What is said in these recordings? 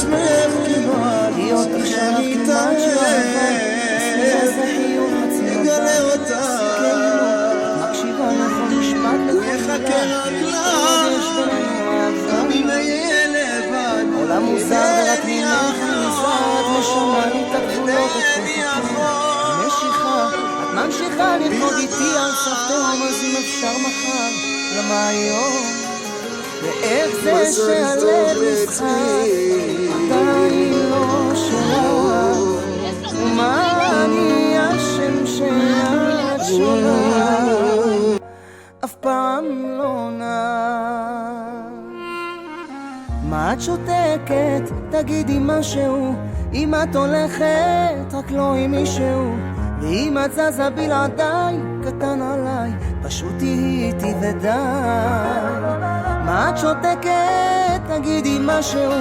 שמח כמעט להיות עכשיו כמעט שאהבה זה חיוך חצי יגלה אותה מקשיבה לכל משפט הוא יחכה רק לה גם אם יהיה לבד עולם מוזר ורק ממך נזרד משנה את הגבולות את משיכה את ממשיכה לרקוד איתי על סף תהום אז אם אפשר מחר למה היום ואיך זה שהלב נסחף עדיין לא שלך ומה אני השם שאת שונה אף פעם לא נע מה את שותקת? תגידי משהו אם את הולכת רק לא עם מישהו ואם את זזה בלעדיי קטן עליי פשוט תהי איתי ודי מה את שותקת? תגידי משהו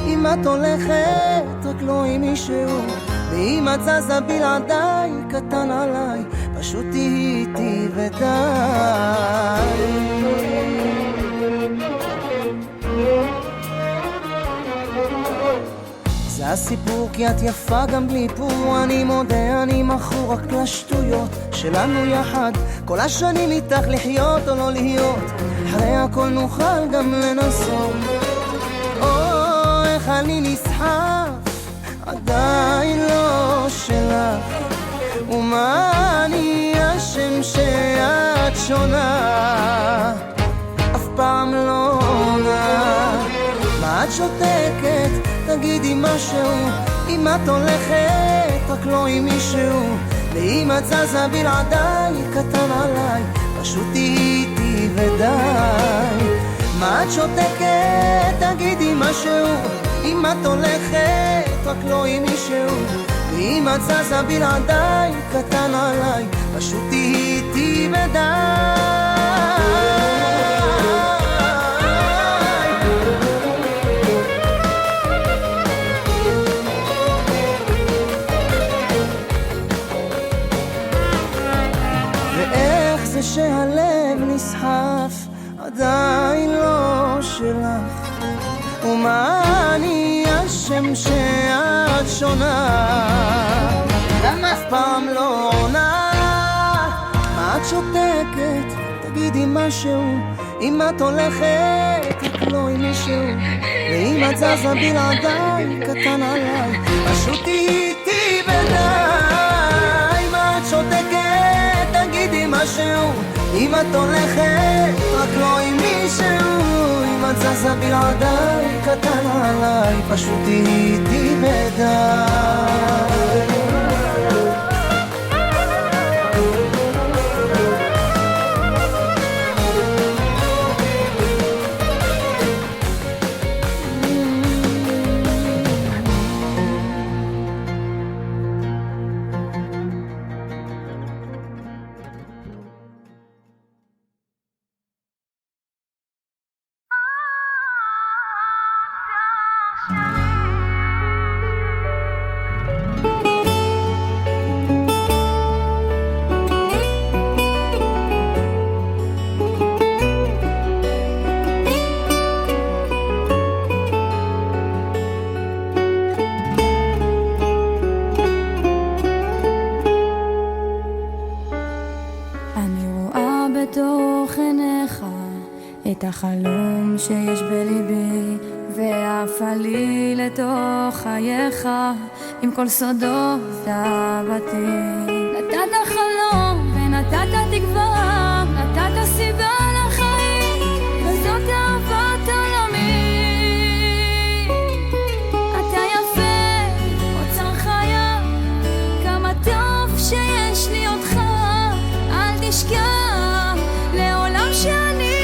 אם את הולכת רק לא עם מישהו ואם את זזה בלעדיי קטן עליי פשוט תהי איתי ודי זה הסיפור כי את יפה גם בלי פור אני מודה אני מכור רק לשטויות שלנו יחד כל השנים איתך לחיות או לא להיות אחרי הכל נוכל גם לנסות איך אני נסחף עדיין לא שלך ומה אני השם שאת שונה אף פעם לא עונה מה את שותקת? תגידי משהו אם את הולכת רק לא עם מישהו ואם את זזה בלעדיי קטן עליי פשוט תהי איתי ודי מה את שותקת? תגידי משהו אם את הולכת רק לא עם מישהו ואם את זזה בלעדיי קטן עליי פשוט תהי איתי ודי שהלב נסחף עדיין לא שלך ומה אני השם שאת שונה אף פעם לא עונה מה את שותקת? תגידי משהו אם את הולכת רק לא עם מישהו ואם את זזה בלעדיי קטן עליי פשוט תהי איתי ודי מה את שותקת? תגידי משהו אם את הולכת רק לא עם מישהו אם את זזה בלעדיי קטן עליי פשוט תהי איתי ודי את החלום שיש בליבי ואף עלי לתוך חייך עם כל סודות אהבתי נתת חלום ונתת תקווה נתת סיבה לחיים וזאת אהבת עולמי אתה יפה אוצר חיה כמה טוב שיש לי אותך אל תשכח לעולם שאני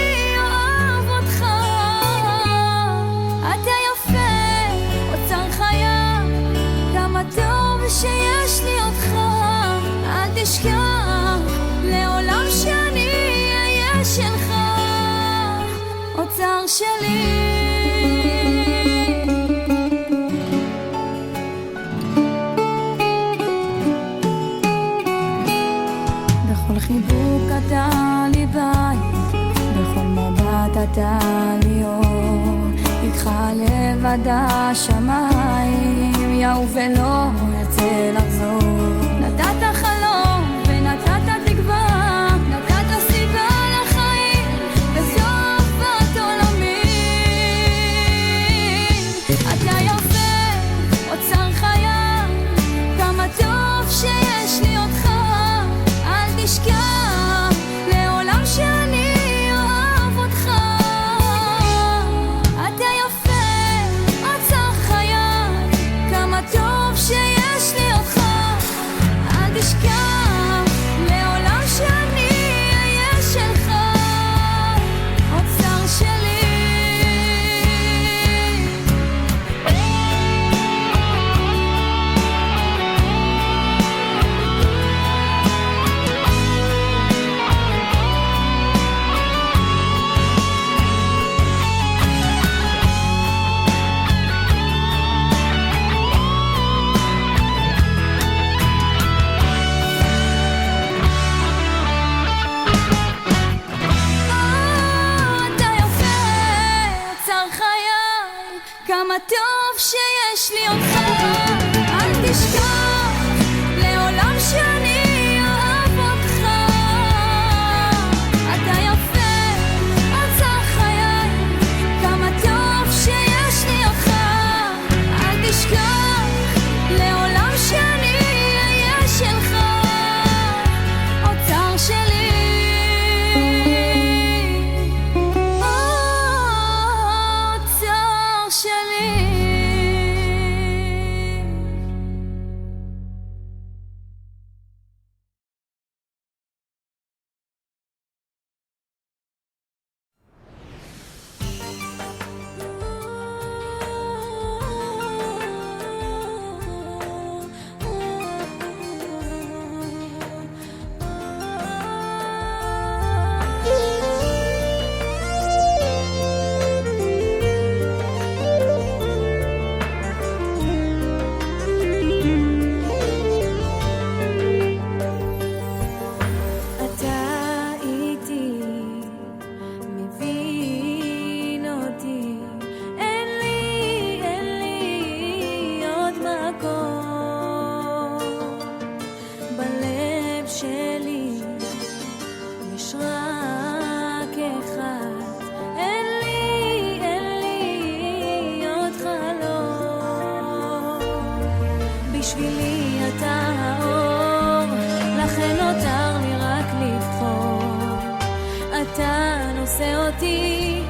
שיש לי אותך, אל תשכח לעולם שאני אהיה שלך, אוצר שלי. בכל חיבוק אתה לי בית, בכל מבט אתה לי אור, איתך לבד עד השמיים, יאו ולא ירצה לחזור. נתת חלום ונתת תקווה, נתת סיבה לחיים, וזו אהבת עולמי. אתה יפה, אוצר חיי, כמה טוב שיש לי אותך. אל תשכח לעולם שאני אוהב אותך. אתה יפה, אוצר חיי, כמה טוב שיש לי אותך. אל תשכח לעולם שאני אהיה שלך, אוצר שלי. אתה יפה, אוצר חיי, כמה טוב שיש לי אותך. אל תשכח לעולם שאני אוהב אותך. אתה יפה, אוצר חיי, כמה טוב שיש לי אותך. אל תשכח לעולם שאני אהיה שלך, אוצר שלי. אוצר שלי. אתה איתי, מבין אותי, אין לי עוד מקום. בלב שלי יש רק אחד, אין לי עוד חלום. בשבילי אתה האור, לכן נותר לי רק לבחור. אתה נושא אותי